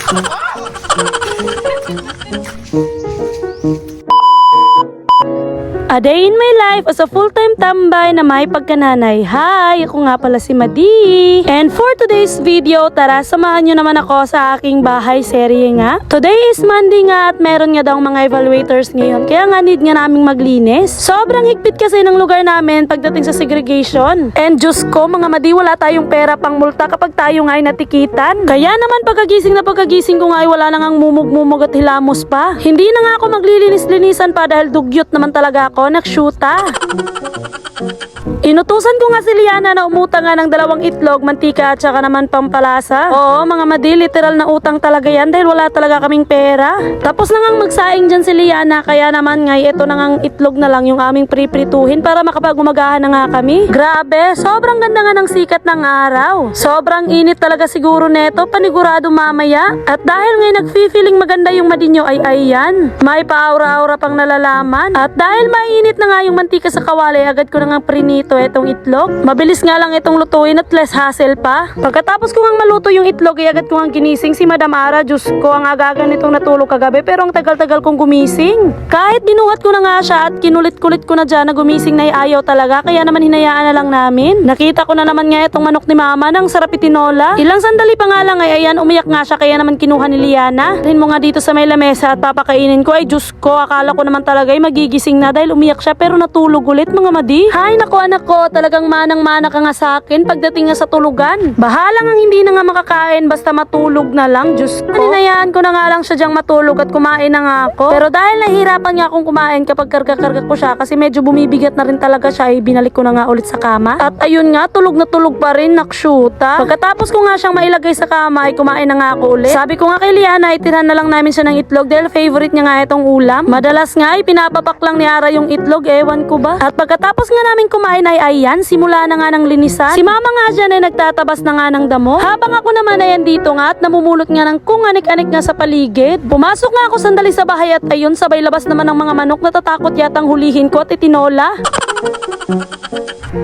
A day in my life as a full-time tambay na may pagkananay. Hi! Ako nga pala si Madi. And for today's video, tara samahan nyo naman ako sa aking bahay serye nga. Today is Monday nga at meron nga daw mga evaluators ngayon. Kaya nga need nga naming maglinis. Sobrang higpit kasi ng lugar namin pagdating sa segregation. And Diyos ko, mga Madi, wala tayong pera pang multa kapag tayo nga ay natikitan. Kaya naman pagkagising ko nga ay wala na ngang mumug-mumug at hilamos pa. Hindi na nga ako maglilinis-linisan pa dahil dugyot naman talaga ako. Nakshuta. Inutusan ko nga si Liana na umutang nga ng 2 itlog, mantika at saka naman pampalasa. Oo, mga Madi, literal na utang talaga yan dahil wala talaga kaming pera. Tapos na ngang magsaing dyan si Liana, kaya naman nga ito na ngang itlog na lang yung aming priprituhin para makapagumagahan na nga kami. Grabe, sobrang ganda nga ng sikat ng araw. Sobrang init talaga siguro neto, panigurado mamaya. At dahil nga nagfi-feeling maganda yung Madi nyo ay ayan, may pa-aura-aura pang nalalaman. At dahil mainit na nga yung mantika sa kawali, agad ko na nga prinito itong itlog. Mabilis nga lang itong lutuin at less hassle pa. Pagkatapos ko nga maluto yung itlog, ay agad ko nga ginising si Madam Ara. Diyos ko, ang aga nitong natulog kagabi pero ang tagal-tagal kong gumising. Kahit binuhat ko na nga siya at kinulit-kulit ko na dyan na gumising na ayaw talaga, kaya naman hinayaan na lang namin. Nakita ko na naman nga itong manok ni Mama ng sarap itinola. Ilang sandali pa nga lang ay ayan, umiyak nga siya, kaya naman kinuha ni Liana. Rin mo nga dito sa may lamesa at papakainin ko. Ay Diyos ko, akala ko naman talaga ay magigising na dahil umiyak siya pero natulog ulit, mga Madi. Hay nako anak ko, talagang manang-mana ka nga sa akin pagdating nga sa tulugan. Bahala nga hindi na nga makakain basta matulog na lang. Diyos ko, ninayaan ko na nga lang siya diyang matulog at kumain na nga ako. Pero dahil nahihirapan nga akong kumain kapag karga-karga ko siya kasi medyo bumibigat na rin talaga siya, ay binalik ko na nga ulit sa kama. At ayun nga, tulog na tulog pa rin, nakshuta. Pagkatapos ko nga siyang mailagay sa kama ay kumain na nga ako ulit. Sabi ko nga kay Liana, itirhan na lang namin siya ng itlog dahil favorite niya nga itong ulam. Madalas nga ay pinapapak lang ni Ara yung itlog, ewan ko ba. At pagkatapos nga namin kumain ay ayan, simula na nga ng linisan. Si Mama nga dyan ay nagtatabas na nga ng damo. Habang ako naman ayan dito nga at namumulot nga ng kung anik-anik nga sa paligid. Pumasok nga ako sandali sa bahay at ayun, sabay labas naman ng mga manok. Natatakot yatang hulihin ko at itinola.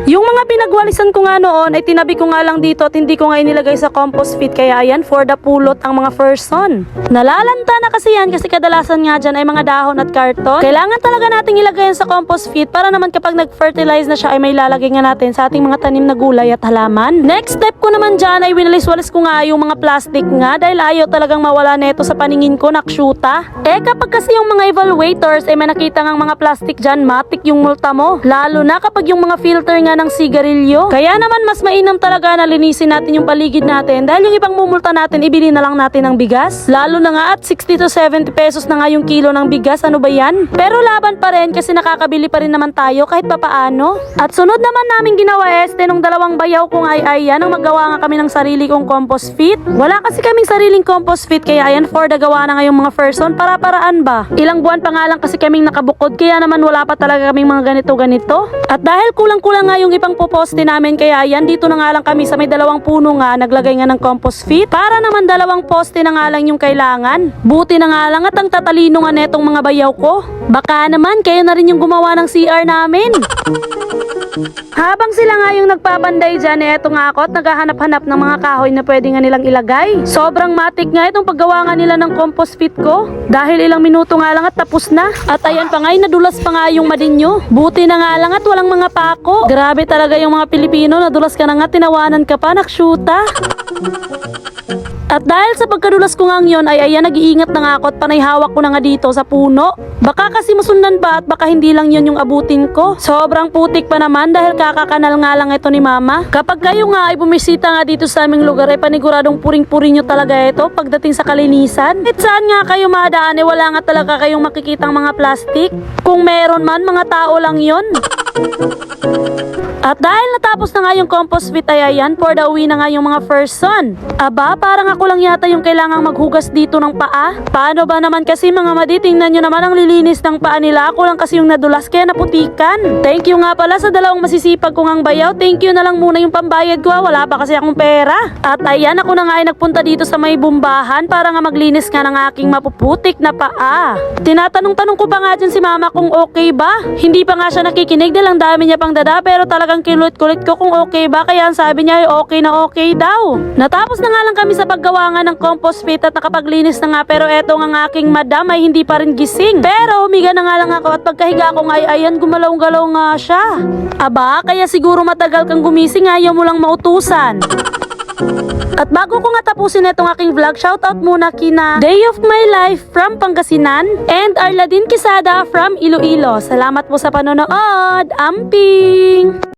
Yung mga pinagwalisan ko nga noon ay tinabi ko nga lang dito at hindi ko nga inilagay sa compost pit, kaya ayan, for the pulot ang mga person. Nalalanta na kasi yan kasi kadalasan nga dyan ay mga dahon at karton. Kailangan talaga nating ilagay yan sa compost pit para naman kapag nag-fertilize na siya ay may lalagay nga natin sa ating mga tanim na gulay at halaman. Next step ko naman dyan ay winalis-walis ko nga yung mga plastic nga dahil ayaw talagang mawala neto sa paningin ko, nakshuta. Kapag kasi yung mga evaluators ay may nakita ngang mga plastic dyan, matik yung multa mo. Lalo na kapag yung mga filter nga ng sigarilyo. Kaya naman mas mainam talaga na linisin natin yung paligid natin dahil yung ibang mumulta natin, ibili na lang natin ng bigas. Lalo na nga at 60 to 70 pesos na nga yung kilo ng bigas, ano ba yan? Pero laban pa rin kasi nakakabili pa rin naman tayo kahit papaano. At sunod naman namin ginawa nung 2 bayaw kong ay ayan, ang magawa nga kami ng sarili kong compost pit. Wala kasi kaming sariling compost pit, kaya ayan, for the gawa na nga yung mga person, para-paraan ba? Ilang buwan pa nga lang kasi kaming nakabukod, kaya naman wala pa talaga kaming mga ganito-ganito. At dahil kulang-kulang nga yung ibang puposte namin, kaya ayan, dito na nga lang kami sa may 2 puno nga, naglagay nga ng compost pit. Para naman 2 poste na nga lang yung kailangan. Buti na nga lang at ang tatalino nga netong mga bayaw ko. Baka naman kayo na rin yung gumawa ng CR namin. Habang sila nga yung nagpapanday dyan, eto nga ako at naghahanap-hanap ng mga kahoy na pwede nga nilang ilagay. Sobrang matik nga itong paggawa nga nila ng compost pit ko. Dahil ilang minuto nga lang at tapos na. At ayan pa nga, nadulas pa nga yung madinyo. Buti na nga lang at walang mga pako. Grabe talaga yung mga Pilipino, nadulas ka na nga, tinawanan ka pa, nakshuta. At dahil sa pagkadulas ko nga yun ay ayan, nag-iingat na nga ako at panay hawak ko na nga dito sa puno. Baka kasi masundan pa at baka hindi lang yun yung abutin ko. Sobrang putik pa naman dahil kakakanal nga lang ito ni Mama. Kapag kayo nga ay bumisita nga dito sa aming lugar ay paniguradong puring-puring nyo talaga ito pagdating sa kalinisan. At saan nga kayo madaan ay wala nga talaga kayong makikitang mga plastic. Kung meron man, mga tao lang yun. At dahil natapos na nga yung compost pit ay ayan, for the uwi na nga yung mga person. Aba, parang ako lang yata yung kailangang maghugas dito ng paa. Paano ba naman kasi, mga Madi, tingnan nyo naman ang lilinis ng paa nila. Ako lang kasi yung nadulas kaya naputikan. Thank you nga pala sa 2 masisipag kong ang bayaw. Thank you na lang muna yung pambayad ko. Wala pa kasi akong pera. At ayan, ako na nga ay nagpunta dito sa may bumbahan para nga maglinis nga ng aking mapuputik na paa. Tinatanong-tanong ko pa nga dyan si Mama kung okay ba. Hindi pa nga siya nakikinig dahil lang dami niya pang dada pero talagang kinulit-kulit ko kung okay ba, kaya ang sabi niya ay okay na okay daw. Natapos na nga lang kami sa paggawa nga ng compost pit at nakapaglinis na nga, pero eto nga ang aking madam ay hindi pa rin gising. Pero humiga na nga lang ako at pagkahiga ko nga ay ayan, gumalaw-galaw nga siya. Aba, kaya siguro matagal kang gumising, ayaw mo lang mautusan. At bago ko nga tapusin itong aking vlog, shoutout muna kina Day of My Life from Pangasinan and Arladin Quesada from Iloilo. Salamat po sa panonood. Amping!